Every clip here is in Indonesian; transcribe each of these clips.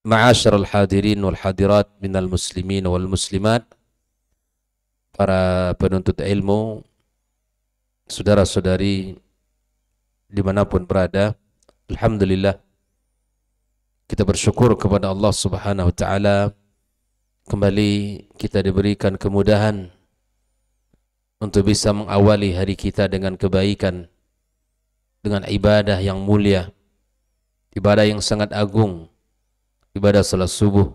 Ma'asyiral hadirin wal hadirat minal muslimin wal muslimat, para penuntut ilmu, saudara-saudari dimanapun berada, alhamdulillah kita bersyukur kepada Allah Subhanahu wa taala, kembali kita diberikan kemudahan untuk bisa mengawali hari kita dengan kebaikan, dengan ibadah yang mulia, ibadah yang sangat agung, ibadah salat subuh.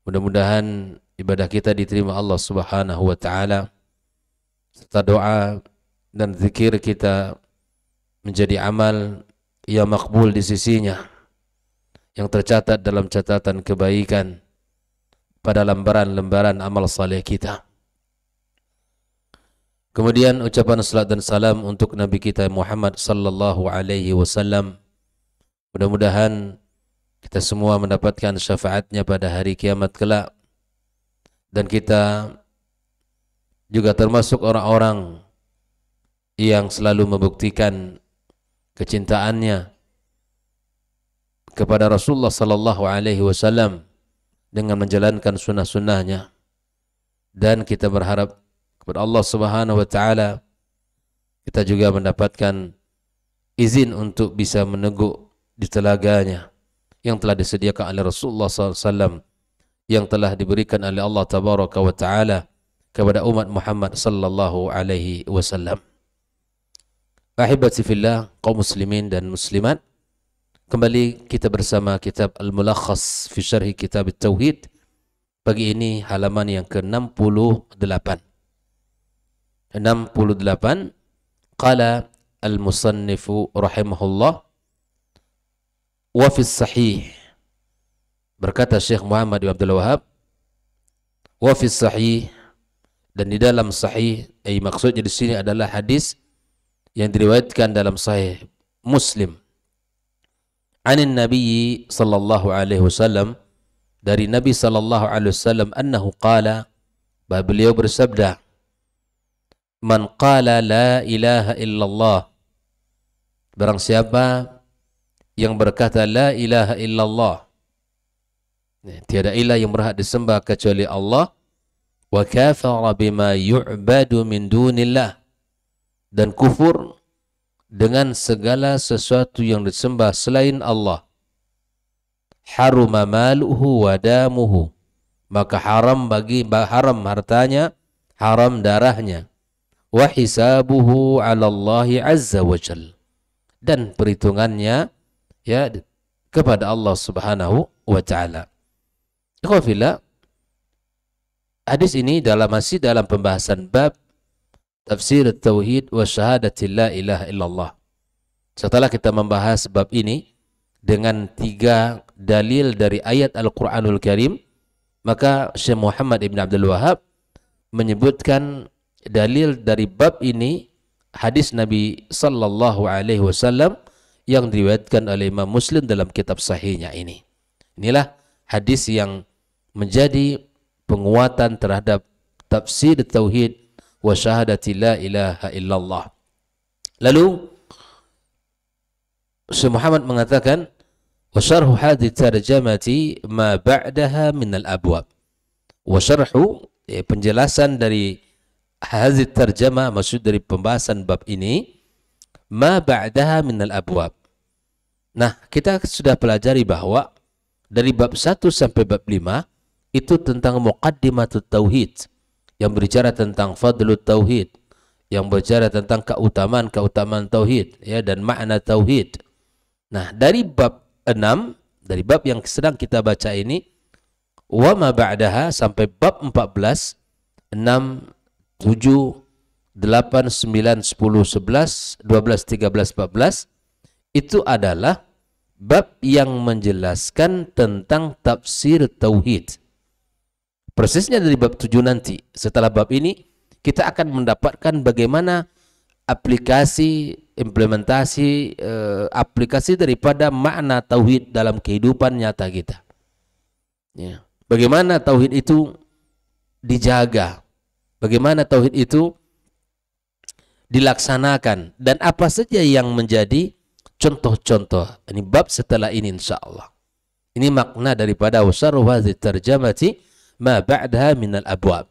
Mudah-mudahan ibadah kita diterima Allah Subhanahu wa taala, serta doa dan zikir kita menjadi amal yang makbul di sisinya, yang tercatat dalam catatan kebaikan pada lembaran-lembaran amal saleh kita. Kemudian ucapan salat dan salam untuk Nabi kita Muhammad sallallahu alaihi wasallam. Mudah-mudahan kita semua mendapatkan syafaatnya pada hari kiamat kelak, dan kita juga termasuk orang-orang yang selalu membuktikan kecintaannya kepada Rasulullah sallallahu alaihi wasallam dengan menjalankan sunnah-sunnahnya. Dan kita berharap kepada Allah Subhanahu wa taala kita juga mendapatkan izin untuk bisa meneguk di telaganya yang telah disediakan oleh Rasulullah SAW, yang telah diberikan oleh Allah Tabaraka wa Ta'ala kepada umat Muhammad sallallahu alaihi wasallam. Ahibati fillah, kaum muslimin dan muslimat, kembali kita bersama kitab Al-Mulakhas fi Syarhi Kitab At-Tauhid. Pagi ini halaman yang ke-68. 68. Qala al-musannifu rahimahullah wa fi sahih. Berkata Syekh Muhammad bin Abdul Wahab, wa fi sahih, dan di dalam sahih, maksudnya di sini adalah hadis yang diriwayatkan dalam sahih Muslim. Anin Nabi sallallahu alaihi wasallam, dari Nabi sallallahu alaihi wasallam, annahu qala, bahwa beliau bersabda, man qala la ilaha illallah, barang siapa yang berkata la ilaha illallah, tiada ilah yang berhak disembah kecuali Allah, wa kafara bima yu'badu min dunillah, dan kufur dengan segala sesuatu yang disembah selain Allah, haruma maluhu wa damuhu, maka haram hartanya, haram darahnya, wa hisabuhu 'ala Allah azza wa jalla, dan perhitungannya ya kepada Allah Subhanahu wa taala. Ikhwafillah, hadis ini masih dalam pembahasan bab tafsir tauhid wa syahadati la ilaha illallah. Setelah kita membahas bab ini dengan 3 dalil dari ayat Al-Quranul Karim, maka Syekh Muhammad ibn Abdul Wahab menyebutkan dalil dari bab ini, hadis Nabi sallallahu alaihi wasallam yang diriwayatkan oleh Imam Muslim dalam kitab sahihnya ini. Inilah hadis yang menjadi penguatan terhadap tafsir tauhid wa syahadati la ilaha illallah. Lalu Syekh Muhammad mengatakan, wa syarhu hadhihi tarjamati ma ba'daha min al-abwab. Wa syarhu, penjelasan dari hadhihi tarjamah, maksud dari pembahasan bab ini, ma ba'daha min al-abwab. Nah, kita sudah pelajari bahwa dari bab 1 sampai bab 5 itu tentang muqaddimatut tauhid, yang berbicara tentang fadlut tauhid, yang berbicara tentang keutamaan tauhid, ya, dan makna tauhid. Nah, dari bab 6, dari bab yang sedang kita baca ini, wa ma ba'daha, sampai bab 14, 6, 7, 8, 9, 10, 11, 12, 13, 14, itu adalah bab yang menjelaskan tentang tafsir tauhid. Persisnya dari bab 7 nanti, setelah bab ini, kita akan mendapatkan bagaimana aplikasi, implementasi, aplikasi daripada makna tauhid dalam kehidupan nyata kita. Ya. Bagaimana tauhid itu dijaga, bagaimana tauhid itu dilaksanakan, dan apa saja yang menjadi contoh-contoh. Ini bab setelah ini insya Allah. Ini makna daripada wasarru hadhihi tarjamati ma ba'daha minal abwab.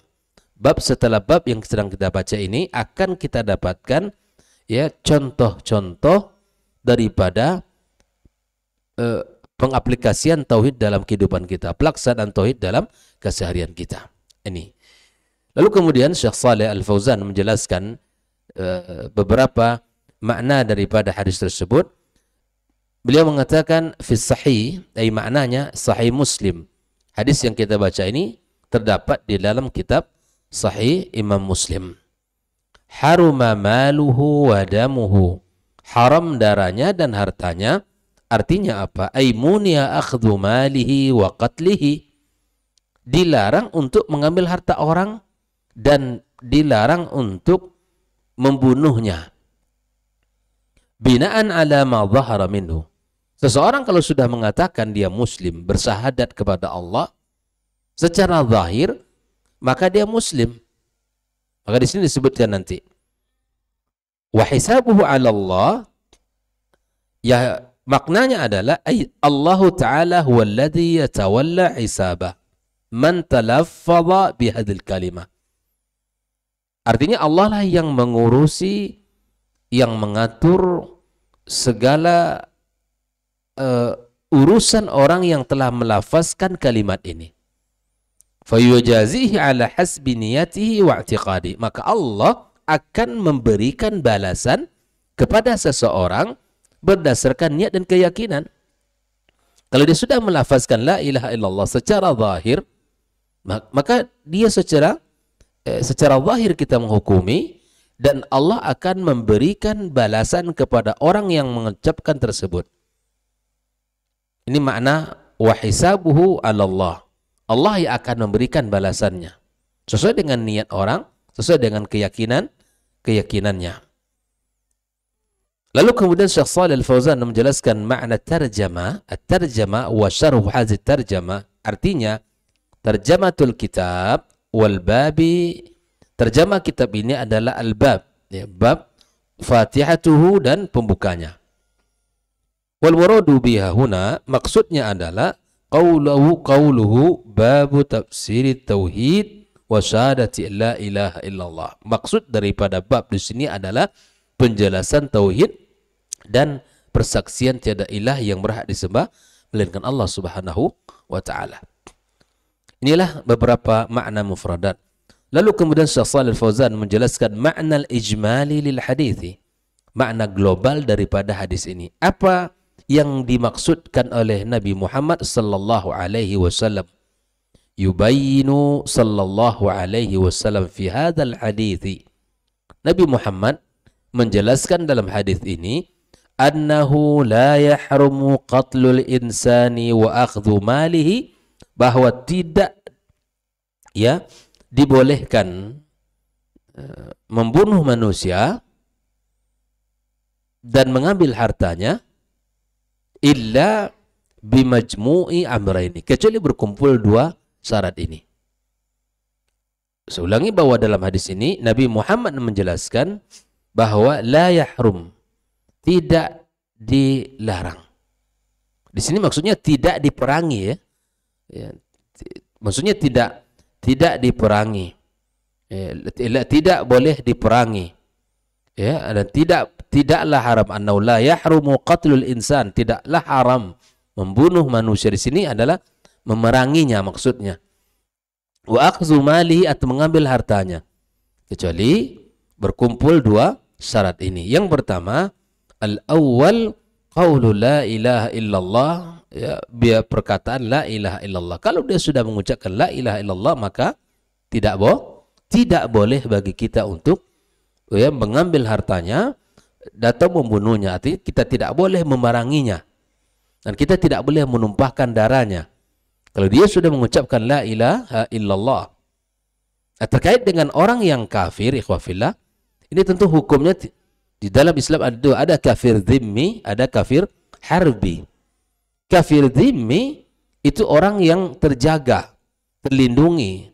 Bab setelah bab yang sedang kita baca ini akan kita dapatkan ya contoh-contoh daripada pengaplikasian tauhid dalam kehidupan kita, pelaksanaan tauhid dalam keseharian kita. Ini. Lalu kemudian Syekh Shalih Al-Fauzan menjelaskan beberapa makna daripada hadis tersebut. Beliau mengatakan fi sahih, ay maknanya sahih Muslim. Hadis yang kita baca ini terdapat di dalam kitab Sahih Imam Muslim. Haruma maluhu wa damuhu. Haram darahnya dan hartanya. Artinya apa? Ay muniya akhdhu malihi wa qatlihi. Dilarang untuk mengambil harta orang dan dilarang untuk membunuhnya. Binaan ala ma dhahara minhu. Seseorang kalau sudah mengatakan dia muslim, bersyahadat kepada Allah secara zahir, maka dia muslim. Maka di sini disebutkan nanti wa hisabuhu 'ala Allah, ya maknanya adalah Allah Ta'ala huwa alladhi yatawalla hisabah man talaffadha bihadhil kalimah. Artinya Allah lah yang mengurusi, yang mengatur segala urusan orang yang telah melafazkan kalimat ini. Fayujazihi ala hasbi niyatihi wa i'tiqadi. Maka Allah akan memberikan balasan kepada seseorang berdasarkan niat dan keyakinan. Kalau dia sudah melafazkan la ilaha illallah secara zahir, maka dia secara zahir kita menghukumi, dan Allah akan memberikan balasan kepada orang yang mengucapkan tersebut. Ini makna wa hisabuhu 'ala Allah. Allah yang akan memberikan balasannya sesuai dengan niat orang, sesuai dengan keyakinannya. Lalu kemudian Syekh Shalih Al-Fauzan menjelaskan makna tarjama. At-tarjama wa syarh hadhihi tarjama, artinya tarjamatul kitab wal babi. Terjemah kitab ini adalah al-bab, ya, bab Fatihatuhu dan pembukanya. Wal muradu biha huna, maksudnya adalah qauluhu babu tafsir tauhid wa syahadati la ilaha illallah. Maksud daripada bab di sini adalah penjelasan tauhid dan persaksian tiada ilah yang berhak disembah melainkan Allah Subhanahu wa taala. Inilah beberapa makna mufradat. Lalu kemudian Syekh Shalih Al-Fauzan menjelaskan makna al-ijmali lil hadithi, makna global daripada hadis ini. Apa yang dimaksudkan oleh Nabi Muhammad sallallahu alaihi wasallam? Yubayyinu sallallahu alaihi wasallam fi hadzal hadithi. Nabi Muhammad menjelaskan dalam hadis ini annahu la yahrumu qatlul insani wa akhdhu malihi, bahwa tidak dibolehkan membunuh manusia dan mengambil hartanya illa bimajmu'i amraini, kecuali berkumpul dua syarat ini. Saya ulangi bahwa dalam hadis ini Nabi Muhammad menjelaskan bahwa la yahrum, tidak dilarang. Di sini maksudnya tidak diperangi, ya. Maksudnya tidak diperangi, tidak boleh diperangi, ya, dan tidaklah haram. Annahu la yahrumu qatlul insan, tidaklah haram membunuh manusia. Di sini adalah memeranginya maksudnya. Wa akhdhu malihi, atau mengambil hartanya, kecuali berkumpul dua syarat ini. Yang pertama, al-awwal qaulu la ilaha illallah, ya, biar perkataan la ilaha illallah. Kalau dia sudah mengucapkan la ilaha illallah, maka tidak boleh bagi kita untuk mengambil hartanya atau membunuhnya. Artinya kita tidak boleh memeranginya dan kita tidak boleh menumpahkan darahnya kalau dia sudah mengucapkan la ilaha illallah. Nah, terkait dengan orang yang kafir, ikhwafillah, ini tentu hukumnya di dalam Islam ada kafir dhimmi, ada kafir harbi. Kafir dhimmi itu orang yang terjaga, terlindungi.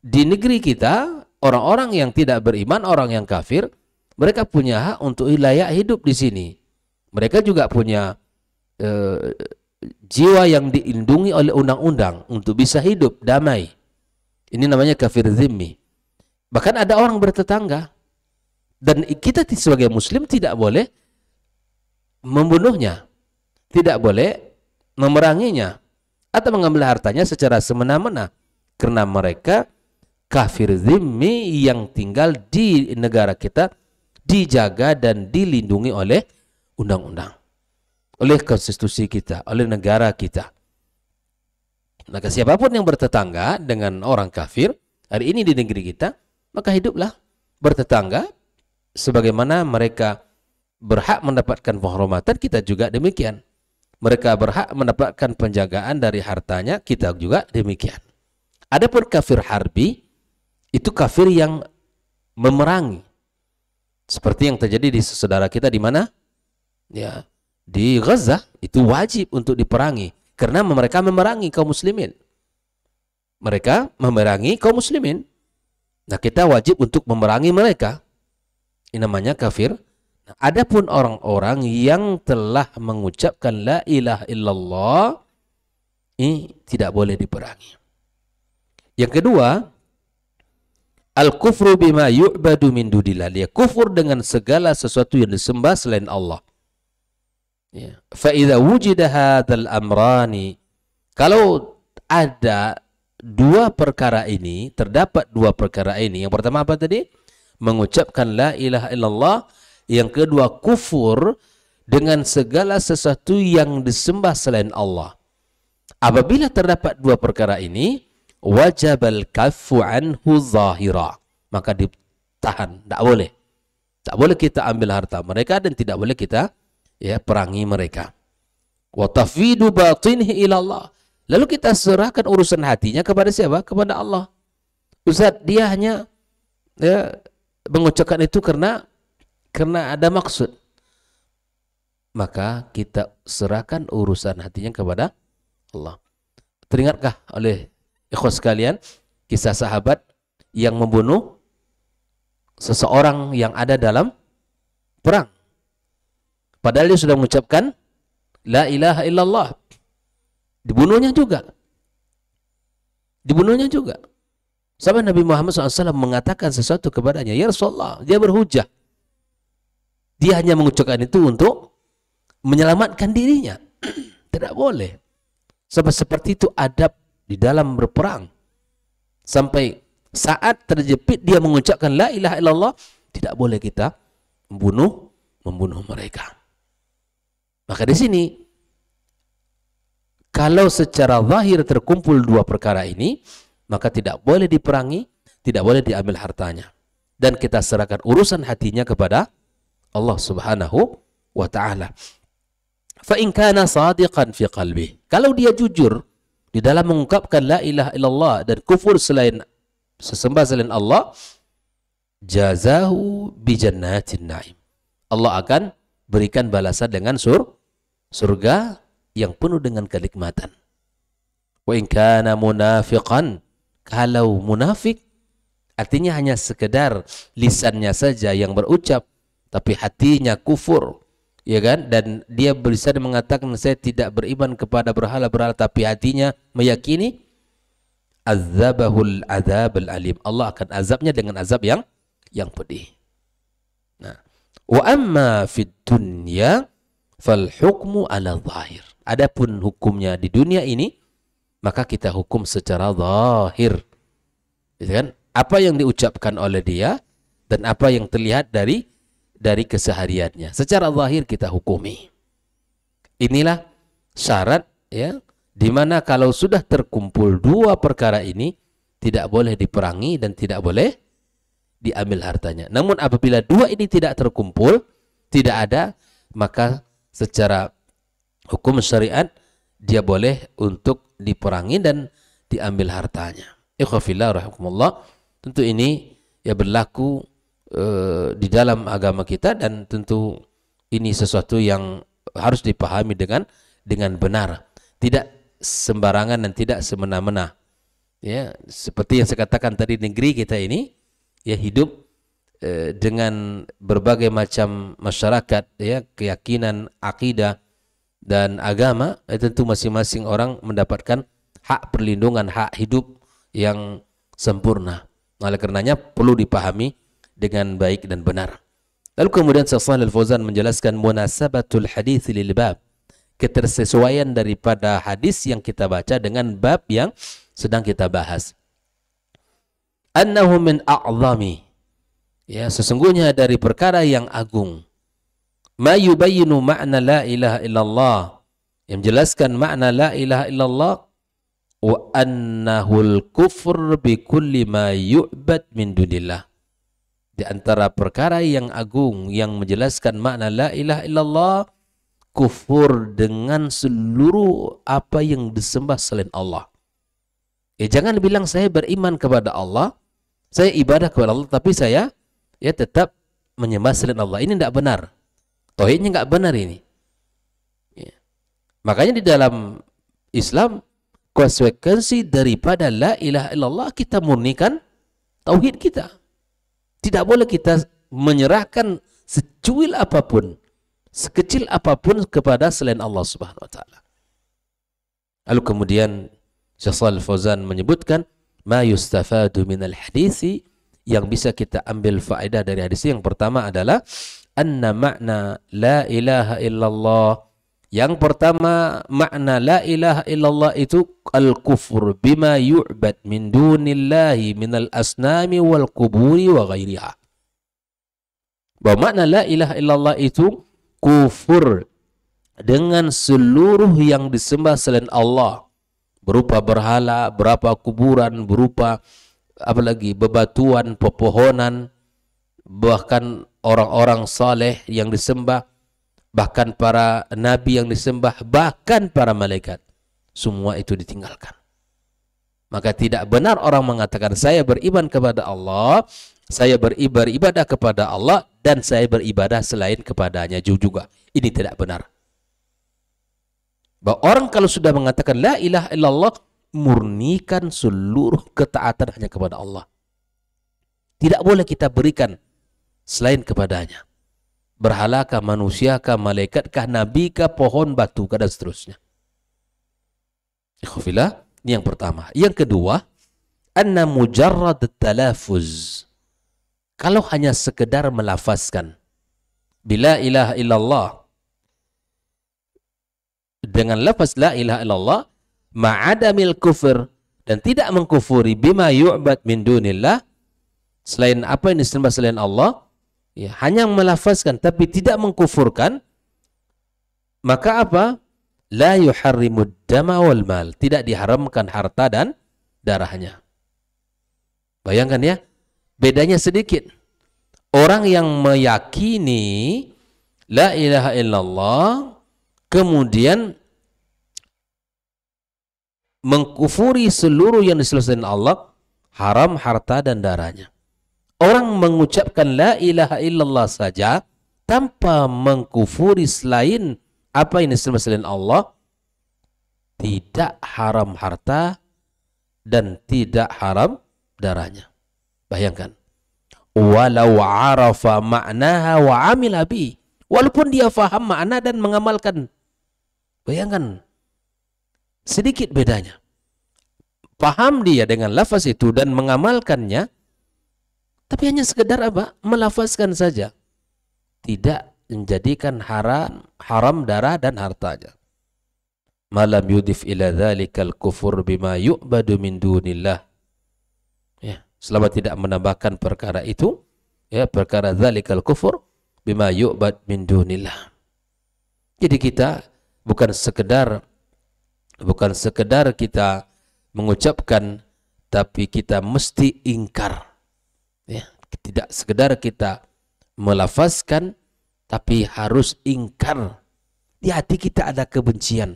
Di negeri kita, orang-orang yang tidak beriman, orang yang kafir, mereka punya hak untuk layak hidup di sini. Mereka juga punya jiwa yang dilindungi oleh undang-undang untuk bisa hidup damai. Ini namanya kafir zimmi. Bahkan ada orang bertetangga dan kita sebagai muslim tidak boleh membunuhnya, tidak boleh memeranginya atau mengambil hartanya secara semena-mena karena mereka kafir zimmi yang tinggal di negara kita, dijaga dan dilindungi oleh undang-undang, oleh konstitusi kita, oleh negara kita. Maka siapapun yang bertetangga dengan orang kafir hari ini di negeri kita, maka hiduplah bertetangga sebagaimana mereka berhak mendapatkan penghormatan, kita juga demikian. Mereka berhak mendapatkan penjagaan dari hartanya, kita juga demikian. Adapun kafir harbi, itu kafir yang memerangi. Seperti yang terjadi di saudara kita di mana? Ya, di Gaza, itu wajib untuk diperangi karena mereka memerangi kaum muslimin. Mereka memerangi kaum muslimin. Nah, kita wajib untuk memerangi mereka. Ini namanya kafir. Nah, adapun orang-orang yang telah mengucapkan la ilaha illallah, ini tidak boleh diperangi. Yang kedua, al-kufru bima yu'badu min dunillah. Dia kufur dengan segala sesuatu yang disembah selain Allah. Ya. Fa idza wujida hadzal amrani, kalau ada dua perkara ini, terdapat dua perkara ini. Yang pertama apa tadi? Mengucapkan la ilaha illallah. Yang kedua, kufur dengan segala sesuatu yang disembah selain Allah. Apabila terdapat dua perkara ini, wajabal kaffu anhu zahira, maka ditahan, tidak boleh. Tak boleh kita ambil harta mereka dan tidak boleh kita perangi mereka. Wa tafwidu batinihi ila Allah. Lalu kita serahkan urusan hatinya kepada siapa? Kepada Allah. Ustaz, dia hanya mengucapkan itu karena ada maksud. Maka kita serahkan urusan hatinya kepada Allah. Teringatkah oleh ikhwas sekalian kisah sahabat yang membunuh seseorang yang ada dalam perang? Padahal dia sudah mengucapkan la ilaha illallah. Dibunuhnya juga. Dibunuhnya juga. Sampai Nabi Muhammad SAW mengatakan sesuatu kepadanya. Ya Rasulullah, dia berhujah. Dia hanya mengucapkan itu untuk menyelamatkan dirinya. Tidak boleh. Sebab seperti itu adab di dalam berperang. Sampai saat terjepit dia mengucapkan la ilaha illallah, tidak boleh kita membunuh mereka. Maka di sini, kalau secara zahir terkumpul dua perkara ini, maka tidak boleh diperangi, tidak boleh diambil hartanya. Dan kita serahkan urusan hatinya kepada Allah Subhanahu wa ta'ala. Fa in kana sadiqan fi qalbi. Kalau dia jujur di dalam mengungkapkan la ilaha illallah dan kufur sesembah selain Allah, jazahu bi jannatin na'im. Allah akan berikan balasan dengan surga yang penuh dengan kenikmatan. Wa in kana munafiqan, kalau munafik artinya hanya sekedar lisannya saja yang berucap tapi hatinya kufur, ya kan? Dan dia berlisan mengatakan saya tidak beriman kepada berhala-berhala, tapi hatinya meyakini, azabahul adzabul alim. Allah akan azabnya dengan azab yang pedih. Nah, wa amma fid dunya fal hukmu ala zahir. Adapun hukumnya di dunia ini, maka kita hukum secara zahir. Ya kan? Apa yang diucapkan oleh dia dan apa yang terlihat dari kesehariannya. Secara zahir kita hukumi. Inilah syarat di mana kalau sudah terkumpul dua perkara ini tidak boleh diperangi dan tidak boleh diambil hartanya. Namun apabila dua ini tidak terkumpul, tidak ada, maka secara hukum syariat dia boleh untuk diperangi dan diambil hartanya. Ikhwafillah rahimakumullah. Tentu ini berlaku di dalam agama kita dan tentu ini sesuatu yang harus dipahami dengan benar, tidak sembarangan dan tidak semena-mena. Ya, seperti yang saya katakan tadi, negeri kita ini hidup dengan berbagai macam masyarakat, keyakinan, akidah, dan agama, tentu masing-masing orang mendapatkan hak perlindungan, hak hidup yang sempurna. Oleh karenanya perlu dipahami dengan baik dan benar. Lalu kemudian Syekh Shalih Al-Fauzan menjelaskan munasabatul hadits lil bab, ketersesuaian daripada hadis yang kita baca dengan bab yang sedang kita bahas. Annahu min a'zami, ya, sesungguhnya dari perkara yang agung. Ma yubayyinu ma'na la ilaha illallah, yang menjelaskan makna la ilaha illallah, wa annahul kufur bi kulli ma yu'bad min dunillah. Di antara perkara yang agung yang menjelaskan makna la ilaha illallah, kufur dengan seluruh apa yang disembah selain Allah. Jangan bilang saya beriman kepada Allah, saya ibadah kepada Allah, tapi saya tetap menyembah selain Allah. Ini tidak benar. Tauhidnya nggak benar ini. Ya. Makanya di dalam Islam, konsekuensi daripada la ilaha illallah, kita murnikan tauhid kita. Tidak boleh kita menyerahkan secuil apapun, sekecil apapun kepada selain Allah Subhanahu wa taala. Lalu kemudian Syekh Shalih Al-Fauzan menyebutkan ma yustafadu minal hadisi, yang bisa kita ambil faedah dari hadis yang pertama adalah anna makna la ilaha illallah. Yang pertama, makna la ilaha illallah itu al-kufur bima yu'bad min dunillahi minal asnami wal kuburi wa ghairiha. Bahwa makna la ilaha illallah itu kufur dengan seluruh yang disembah selain Allah, berupa berhala, berupa kuburan, berupa apalagi bebatuan, pepohonan, bahkan orang-orang saleh yang disembah, bahkan para nabi yang disembah, bahkan para malaikat, semua itu ditinggalkan. Maka tidak benar orang mengatakan saya beriman kepada Allah, saya beribadah kepada Allah, dan saya beribadah selain kepadanya juga. Ini tidak benar. Bahwa orang kalau sudah mengatakan la ilaha illallah, murnikan seluruh ketaatan hanya kepada Allah. Tidak boleh kita berikan selain kepadanya. Berhalakah, manusiakah, malaikatkah, nabikah, pohon, batu, dan seterusnya. Ikhwafillah, ini yang pertama. Yang kedua, anna mujarrad talafuz. Kalau hanya sekedar melafazkan bila ilaha illallah dengan lafaz la ilaha illallah ma'adamil kufur, dan tidak mengkufuri bima yu'bad min dunillah, selain apa yang disembah selain Allah, ya, hanya melafazkan tapi tidak mengkufurkan, maka apa? La yuharrimud dama wal mal, tidak diharamkan harta dan darahnya. Bayangkan ya, bedanya sedikit. Orang yang meyakini la ilaha illallah kemudian mengkufuri seluruh yang diselesaikan Allah, haram harta dan darahnya. Orang mengucapkan la ilaha illallah saja tanpa mengkufuri selain apa yang diselain Allah, tidak haram harta dan tidak haram darahnya. Bayangkan. Walau arafa ma'naha wa amila bi, walaupun dia faham makna dan mengamalkan. Bayangkan. Sedikit bedanya. Paham dia dengan lafaz itu dan mengamalkannya, tapi hanya sekedar apa? Melafazkan saja. Tidak menjadikan haram darah dan hartanya. Malam yudif ila dhalikal kufur bima yu'badu min dunillah. Ya, selama tidak menambahkan perkara itu, ya, perkara dhalikal kufur bima yu'bad min dunillah. Jadi kita bukan sekedar kita mengucapkan, tapi kita mesti ingkar. Ya, tidak sekedar kita melafazkan, tapi harus ingkar. Di hati kita ada kebencian.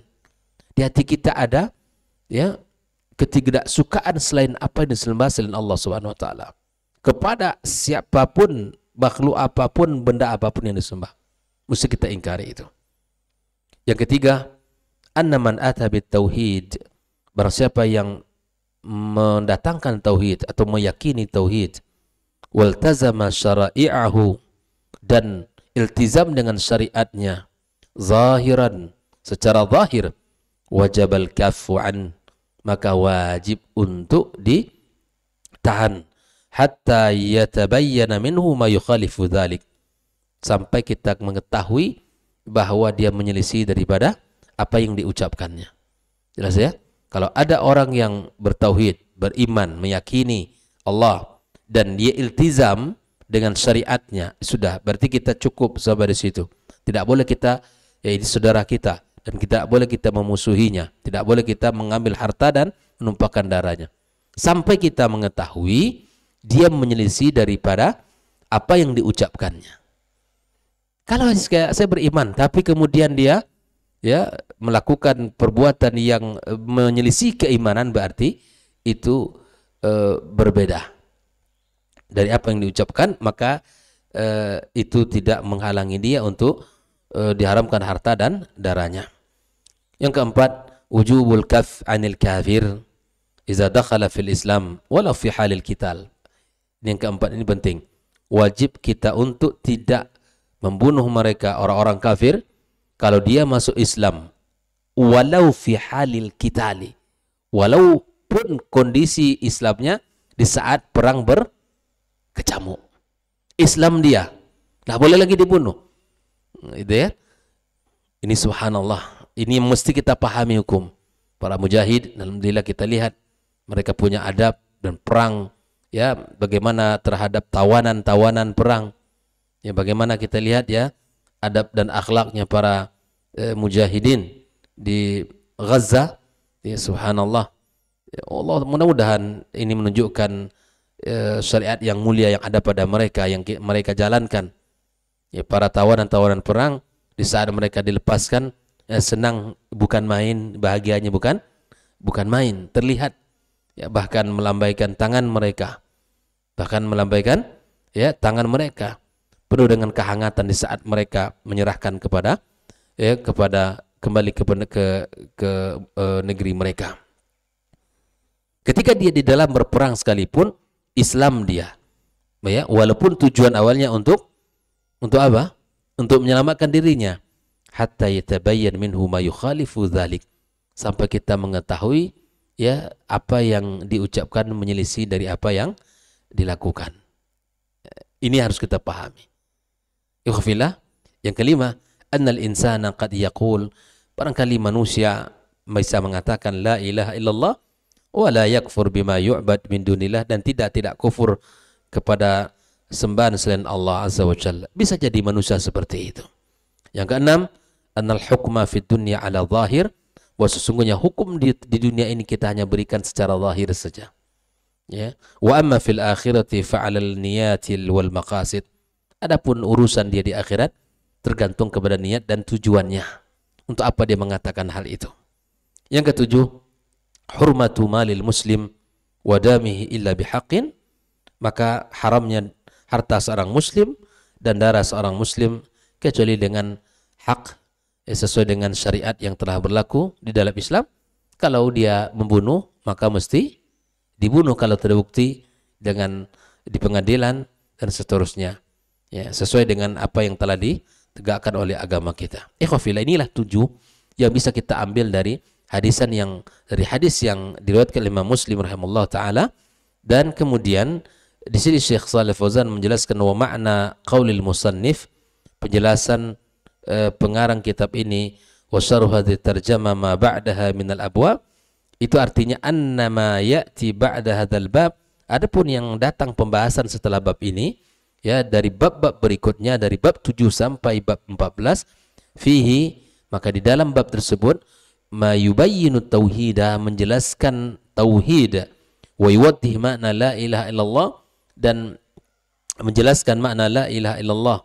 Di hati kita ada ya ketidaksukaan selain apa yang disembah selain Allah Subhanahu wa taala. Kepada siapapun, makhluk apapun, benda apapun yang disembah, mesti kita ingkari itu. Yang ketiga, anna man ata bit tauhid, barang siapa yang mendatangkan tauhid atau meyakini tauhid, waltazama syara'i'ahu, dan iltizam dengan syariatnya, zahiran, secara zahir, wajibal kaffu an, maka wajib untuk ditahan hatta yatabayyana minhu ma yukhalifu dzalik, sampai kita mengetahui bahwa dia menyelisih daripada apa yang diucapkannya. Jelas ya? Kalau ada orang yang bertauhid, beriman, meyakini Allah dan dia iltizam dengan syariatnya, sudah, berarti kita cukup sampai di situ. Tidak boleh kita, ya ini saudara kita, dan tidak boleh kita memusuhinya, tidak boleh kita mengambil harta dan menumpahkan darahnya, sampai kita mengetahui dia menyelisih daripada apa yang diucapkannya. Kalau saya beriman, tapi kemudian dia ya melakukan perbuatan yang menyelisih keimanan, berarti itu berbeda dari apa yang diucapkan, maka itu tidak menghalangi dia untuk diharamkan harta dan darahnya. Yang keempat, wujubul kaf anil kafir idza dakhala fil Islam walau fi halil qital. Yang keempat ini penting. Wajib kita untuk tidak membunuh mereka, orang-orang kafir, kalau dia masuk Islam, walau fi halil qitali, walaupun kondisi Islamnya di saat perang berkecamuk. Islam dia, nggak boleh lagi dibunuh. Itu ya. Ini subhanallah. Ini mesti kita pahami hukum. Para mujahid, alhamdulillah kita lihat mereka punya adab dan perang. Ya, bagaimana terhadap tawanan-tawanan perang. Ya, bagaimana kita lihat ya adab dan akhlaknya para mujahidin di Gaza. Ya, subhanallah. Ya Allah, mudah-mudahan ini menunjukkan syariat yang mulia yang ada pada mereka, yang mereka jalankan. Ya, para tawanan-tawanan perang di saat mereka dilepaskan, senang bukan main, bahagianya bukan main, terlihat ya, bahkan melambaikan tangan mereka, tangan mereka penuh dengan kehangatan di saat mereka menyerahkan kepada kembali ke negeri mereka. Ketika dia di dalam berperang sekalipun, Islam dia, ya, walaupun tujuan awalnya untuk apa? Untuk menyelamatkan dirinya. Hatta yatabayyan minhu ma yukhalifu dzalik, sampai kita mengetahui ya apa yang diucapkan menyelisih dari apa yang dilakukan. Ini harus kita pahami. Ikhwafillah. Yang kelima, annal insana qad yaqul, barangkali manusia bisa mengatakan la ilaha illallah wa la yakfur bima yu'bad min dunillah, dan tidak kufur kepada sembahan selain Allah azza wa jalla. Bisa jadi manusia seperti itu. Yang keenam, annal hukma fid dunya ala zahir, bahwa sesungguhnya hukum di dunia ini kita hanya berikan secara zahir saja. Ya. Wa amma fil akhirati fa'alal niyatil wal maqasid. Adapun urusan dia di akhirat tergantung kepada niat dan tujuannya. Untuk apa dia mengatakan hal itu? Yang ketujuh, hurmatu malil muslim wa damihi illa bihaqqin, maka haramnya harta seorang muslim dan darah seorang muslim kecuali dengan hak, sesuai dengan syariat yang telah berlaku di dalam Islam. Kalau dia membunuh, maka mesti dibunuh kalau terbukti dengan di pengadilan dan seterusnya. Ya, sesuai dengan apa yang telah ditegakkan oleh agama kita. Ikhwafillah, inilah 7 yang bisa kita ambil dari hadis yang diriwayatkan oleh Imam Muslim rahimahullah taala. Dan kemudian di sini Syekh Shalih Fauzan menjelaskan wa makna qaulil musannif, penjelasan pengarang kitab ini, wa syarh hadhihi tarjamah ma ba'daha minal abwab, itu artinya annama ya'ti ba'da hadzal bab, adapun yang datang pembahasan setelah bab ini ya, dari bab-bab berikutnya, dari bab 7 sampai bab 14, fihi, maka di dalam bab tersebut ma yubayyinu tauhida, menjelaskan tauhid, wa yuwaddih makna la ilaha illallah, dan menjelaskan makna la ilaha illallah,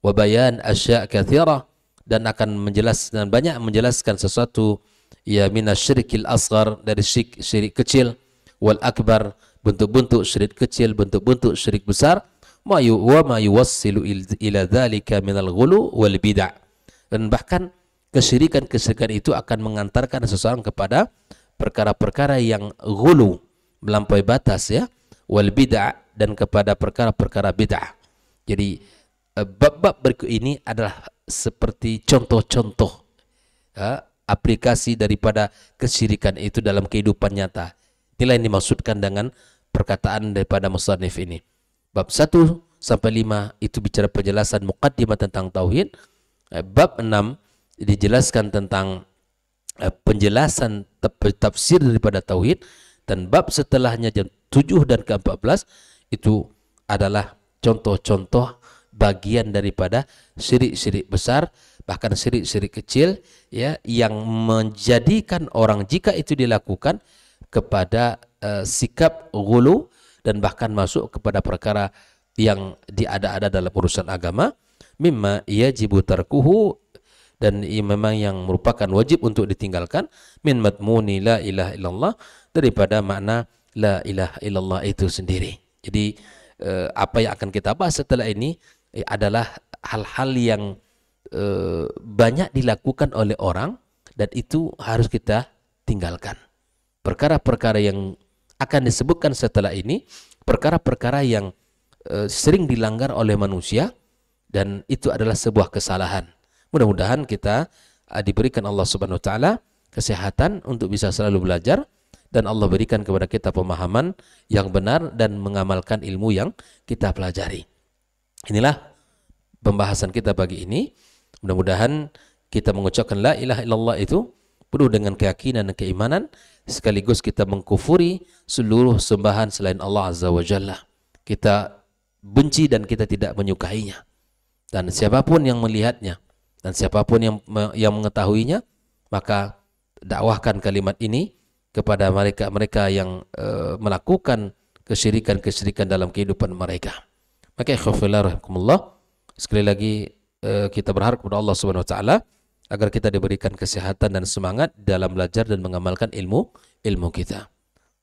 wa bayan asya' katsirah, dan akan menjelaskan banyak, menjelaskan sesuatu ya minasyirkil asghar, dari syirik kecil, wal akbar, bentuk-bentuk syirik kecil, bentuk-bentuk syirik besar, wa ma yuwassilu ila dzalika minal ghulu wal bid'ah, dan bahkan kesyirikan itu akan mengantarkan seseorang kepada perkara-perkara yang ghulu, melampaui batas ya, wal bid'ah, dan kepada perkara-perkara bid'ah. Jadi bab-bab berikut ini adalah seperti contoh-contoh aplikasi daripada kesyirikan itu dalam kehidupan nyata. Inilah yang dimaksudkan dengan perkataan daripada musannif ini. Bab 1 sampai 5 itu bicara penjelasan muqaddimah tentang tauhid. Bab 6 dijelaskan tentang penjelasan tafsir daripada tauhid, dan bab setelahnya jam 7 dan ke-14 itu adalah contoh-contoh bagian daripada syirik-syirik besar, bahkan syirik-syirik kecil ya, yang menjadikan orang jika itu dilakukan kepada sikap ghulu dan bahkan masuk kepada perkara yang diada-ada dalam urusan agama, mimma yajibu tarkuhu, dan memang yang merupakan wajib untuk ditinggalkan, min madmuni la ilaha illallah, daripada makna la ilaha illallah itu sendiri. Jadi apa yang akan kita bahas setelah ini adalah hal-hal yang banyak dilakukan oleh orang dan itu harus kita tinggalkan. Perkara-perkara yang akan disebutkan setelah ini, perkara-perkara yang sering dilanggar oleh manusia dan itu adalah sebuah kesalahan. Mudah-mudahan kita diberikan Allah Subhanahu wa taala kesehatan untuk bisa selalu belajar, dan Allah berikan kepada kita pemahaman yang benar dan mengamalkan ilmu yang kita pelajari. Inilah pembahasan kita pagi ini. Mudah-mudahan kita mengucapkan la ilaha illallah itu penuh dengan keyakinan dan keimanan, sekaligus kita mengkufuri seluruh sembahan selain Allah Azza wa Jalla. Kita benci dan kita tidak menyukainya. Dan siapapun yang melihatnya dan siapapun yang mengetahuinya, maka dakwahkan kalimat ini kepada mereka yang melakukan kesyirikan dalam kehidupan mereka. Maka ikhwafillah rahimakumullah, sekali lagi kita berharap kepada Allah Subhanahu wa taala agar kita diberikan kesehatan dan semangat dalam belajar dan mengamalkan ilmu kita.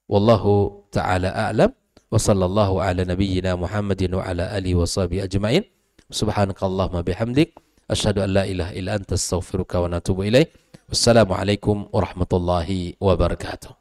Wallahu taala a'lam, wa sallallahu ala nabiyyina Muhammadin wa ala alihi wa sahbihi ajma'in. Subhanakallahumma bihamdik, asyhadu an la ilaha illa anta astaghfiruka wa atubu ilaik. Wassalamualaikum warahmatullahi wabarakatuh.